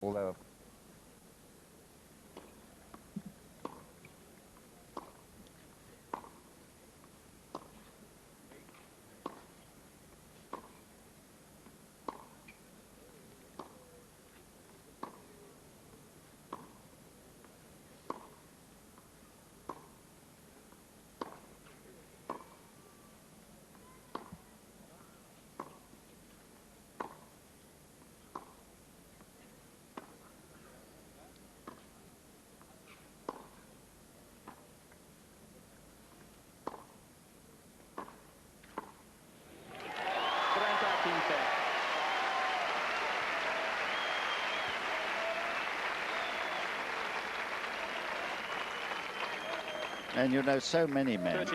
although And you know, so many men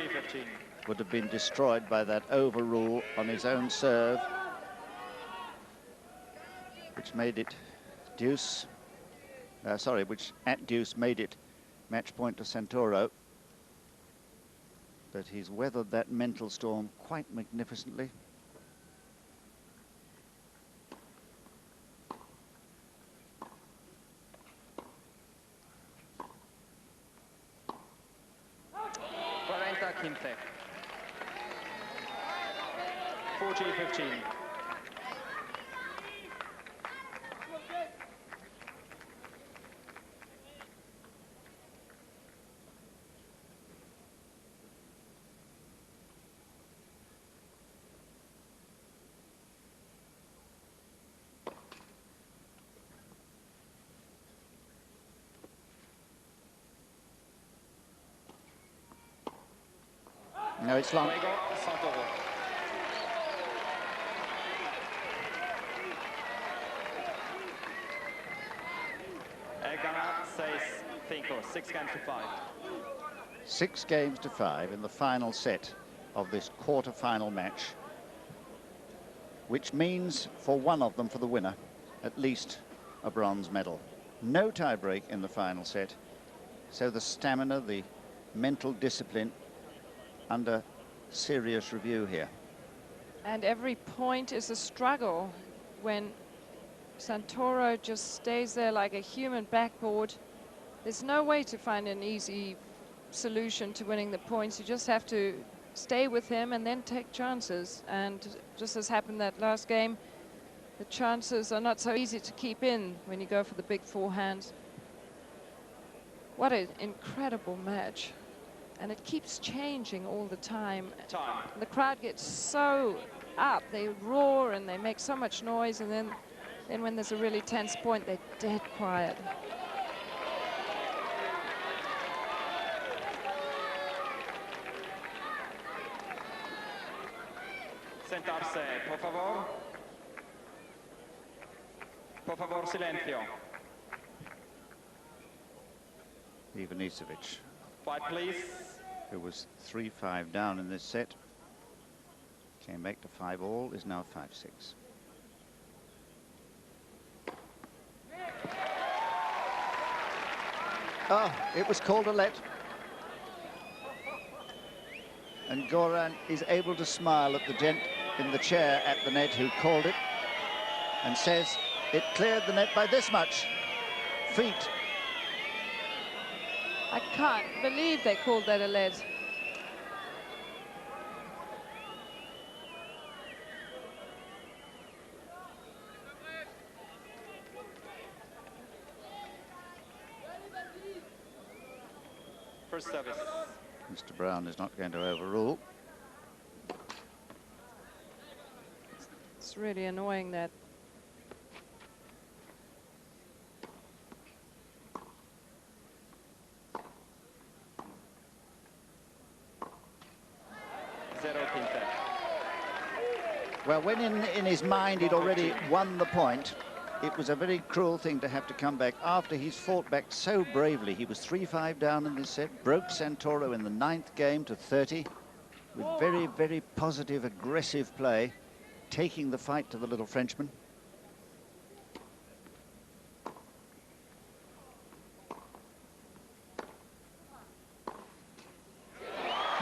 would have been destroyed by that overrule on his own serve, which made it deuce. Which at deuce made it match point to Santoro. But he's weathered that mental storm quite magnificently. Quince. 40-15. No, it's long. Says 6 games to 5. 6 games to 5 in the final set of this quarter-final match, which means for one of them, for the winner, at least a bronze medal. No tie-break in the final set, so the stamina, the mental discipline under serious review here. And every point is a struggle when Santoro just stays there like a human backboard. There's no way to find an easy solution to winning the points. You just have to stay with him and then take chances. And just as happened that last game, the chances are not so easy to keep in when you go for the big forehands. What an incredible match. And it keeps changing all the time. The crowd gets so up, they roar and they make so much noise, and then when there's a really tense point, they're dead quiet. Sentarse, por favor. Por favor, silencio. Ivanisevic, Quiet, please. who was 3-5 down in this set, came back to 5-all, is now 5-6. Oh, it was called a let. And Goran is able to smile at the gent in the chair at the net who called it and says it cleared the net by this much. Feet. I can't believe they called that a let. First service. Mr. Brown is not going to overrule. It's really annoying that. Well, when in his mind he'd already won the point, it was a very cruel thing to have to come back after he's fought back so bravely. He was 3-5 down in this set, broke Santoro in the 9th game to 30 with very, very positive, aggressive play, taking the fight to the little Frenchman.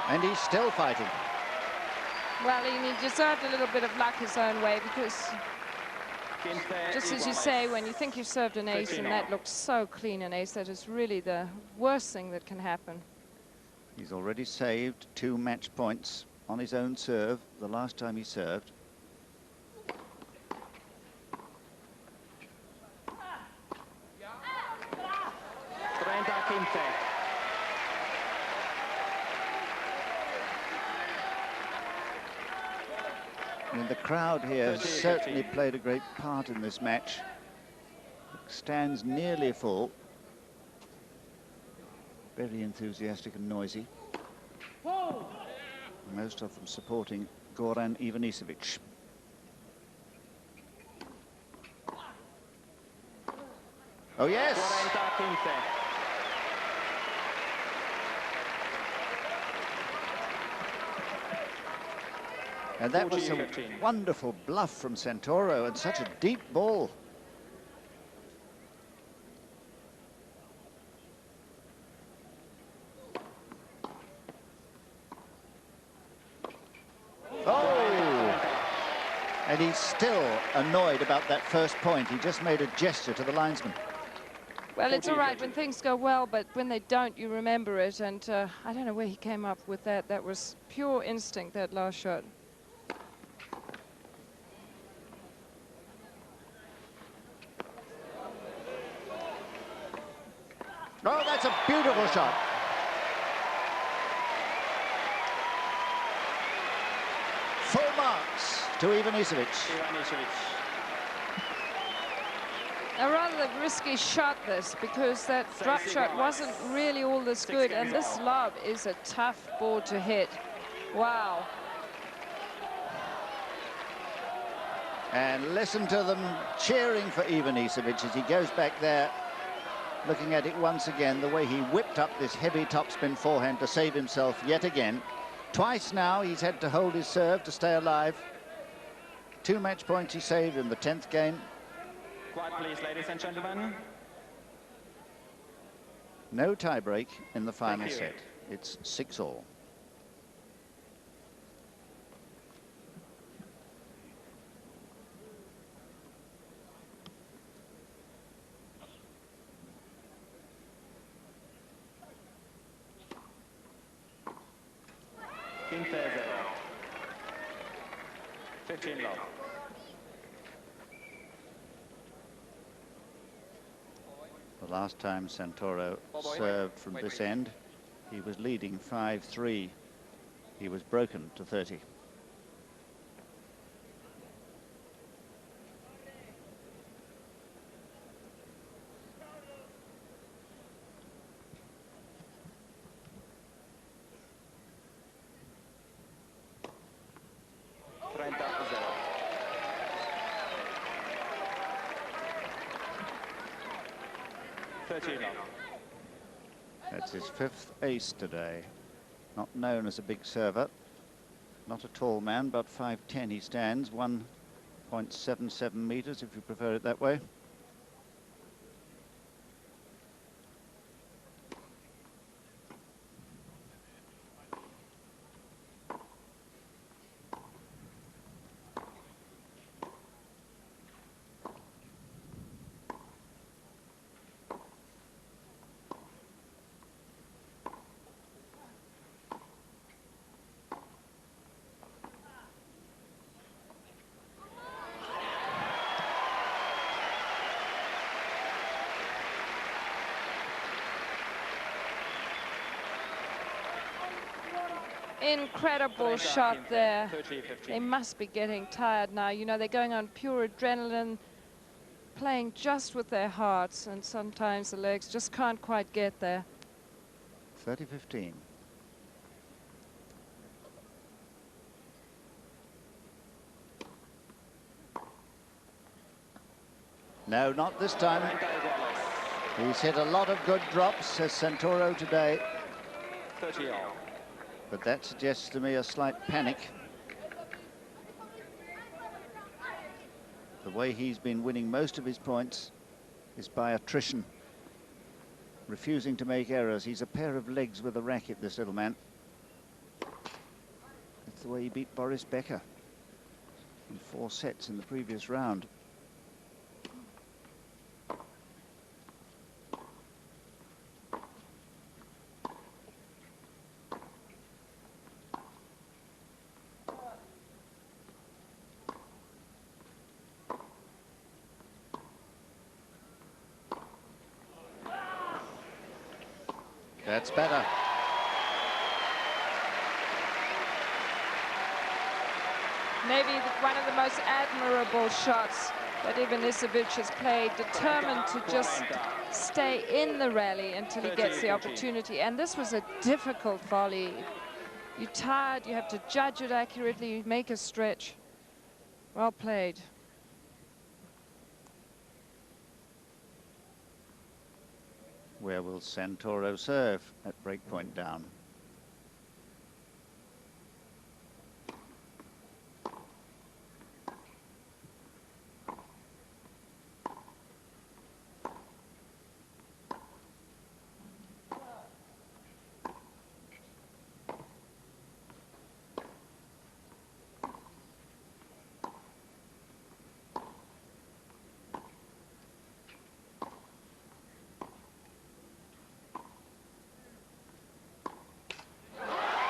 And he's still fighting. Well, he deserved a little bit of luck his own way, because Just as you say, when you think you've served an ace and that looks so clean an ace, that is really the worst thing that can happen. He's already saved 2 match points on his own serve the last time he served. I mean, the crowd here has certainly played a great part in this match. It stands nearly full. Very enthusiastic and noisy. Most of them supporting Goran Ivanisevic. Oh, yes! And that was a wonderful bluff from Santoro, and such a deep ball. Oh! And he's still annoyed about that first point. He just made a gesture to the linesman. Well, it's all right when things go well, but when they don't, you remember it. And I don't know where he came up with that. That was pure instinct, that last shot. Oh, that's a beautiful shot. Full marks to Ivanisevic. A rather risky shot, this, because that drop shot wasn't really all this good, and this lob is a tough ball to hit. Wow. And listen to them cheering for Ivanisevic as he goes back there, looking at it once again, the way he whipped up this heavy topspin forehand to save himself yet again. Twice now he's had to hold his serve to stay alive. 2 match points he saved in the 10th game. Quiet, please, ladies and gentlemen. No tie-break in the final set. It's 6-all. In favor. 15 love. The last time Santoro served from this end, he was leading 5-3. He was broken to 30. That's his 5th ace today. Not known as a big server. Not a tall man, but 5'10" he stands. 1.77 meters, if you prefer it that way. Incredible shot there. They must be getting tired now. You know, they're going on pure adrenaline, playing just with their hearts, and sometimes the legs just can't quite get there. 30-15. No, not this time. He's hit a lot of good drops, says Santoro today. 30 all. But that suggests to me a slight panic. The way he's been winning most of his points is by attrition, refusing to make errors. He's a pair of legs with a racket, this little man. That's the way he beat Boris Becker in 4 sets in the previous round. That's better. Maybe one of the most admirable shots that Ivanisevic has played, determined to just stay in the rally until he gets the opportunity. And this was a difficult volley. You're tired, you have to judge it accurately, make a stretch. Well played. Where will Santoro serve at breakpoint down?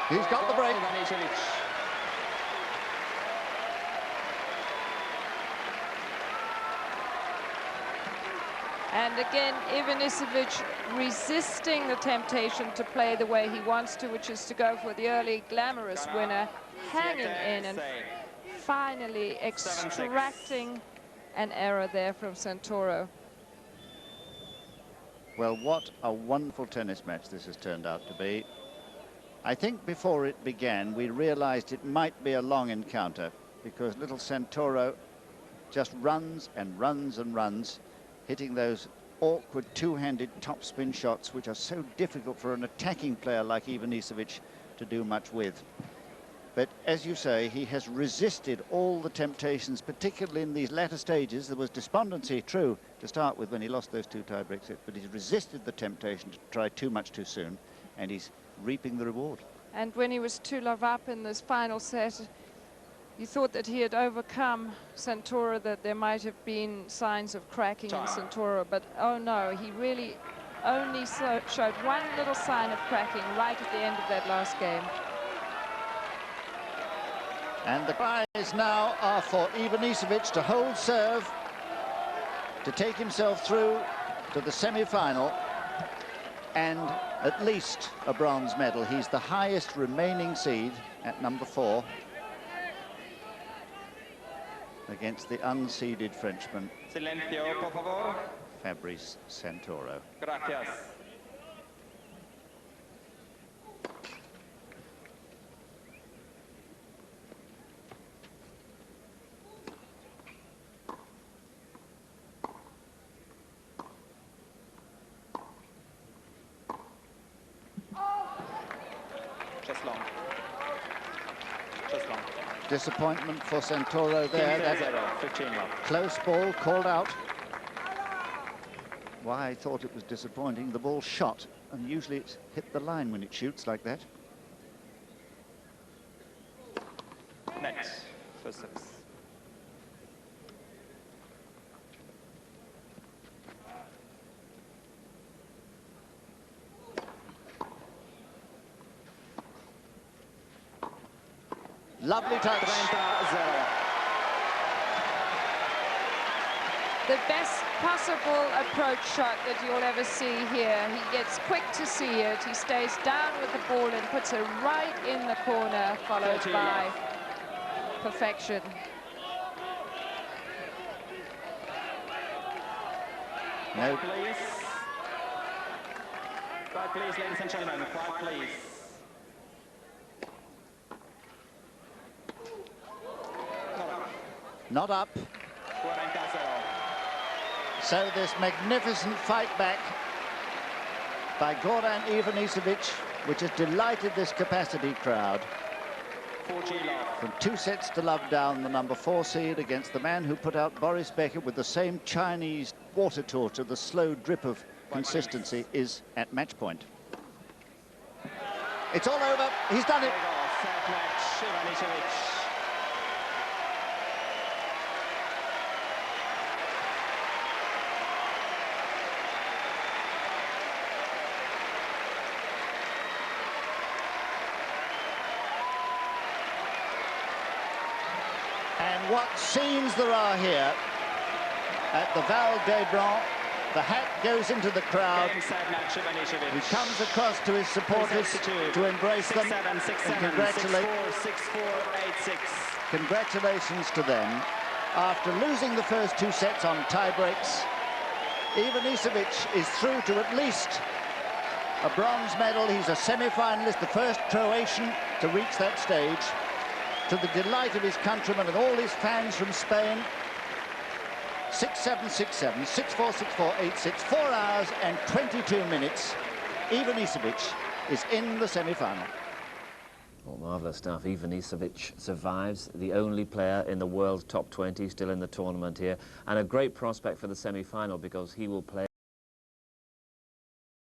He's got the break. And again, Ivanisevic resisting the temptation to play the way he wants to, which is to go for the early glamorous winner, hanging in and finally extracting an error there from Santoro. Well, what a wonderful tennis match this has turned out to be. I think before it began, we realized it might be a long encounter because little Santoro just runs and runs and runs, hitting those awkward two-handed topspin shots, which are so difficult for an attacking player like Ivanisevic to do much with. But as you say, he has resisted all the temptations, particularly in these latter stages. There was despondency, true, to start with when he lost those two tie-break sets, but he's resisted the temptation to try too much too soon, and he's reaping the reward. And when he was 2-love up in this final set, you thought that he had overcome Santoro, that there might have been signs of cracking in Santoro, but oh no, he really only showed one little sign of cracking right at the end of that last game. And the cries now are for Ivanisevic to hold serve, to take himself through to the semi-final, and at least a bronze medal. He's the highest remaining seed at number 4 against the unseeded Frenchman, Silencio, por favor. Fabrice Santoro. Gracias. Just long. Just long. Disappointment for Santoro there. That 15 love. close ball called out. Why I thought it was disappointing, the ball shot, and usually it's hit the line when it shoots like that. Next. First service. Lovely touch. 30-0. The best possible approach shot that you'll ever see here. He gets quick to see it. He stays down with the ball and puts it right in the corner, followed by perfection. No. Please. Quiet, please, ladies and gentlemen. Quiet, please. Not up. 40-0. So this magnificent fight back by Goran Ivanisevic, which has delighted this capacity crowd. 4G love. From 2 sets to love down, the number 4 seed against the man who put out Boris Becker with the same Chinese water torture, the slow drip of consistency, is at match point. It's all over. He's done it. Set match, Ivanisevic. And what scenes there are here at the Val d'Hebron The hat goes into the crowd. Game, set, match, Ivanisevic. He comes across to his supporters to embrace them 6-7, 6-7, and congratulate. 6-4, 6-4, 8-6. Congratulations to them. After losing the first 2 sets on tie breaks, Ivanisevic is through to at least a bronze medal. He's a semi-finalist, the first Croatian to reach that stage. To the delight of his countrymen and all his fans from Spain. 6-7, 6-7, 6-4, 6-4, 8-6, 4 hours and 22 minutes. Ivanisevic is in the semi-final. Well, marvellous stuff. Ivanisevic survives, the only player in the world top 20 still in the tournament here, and a great prospect for the semi-final because he will play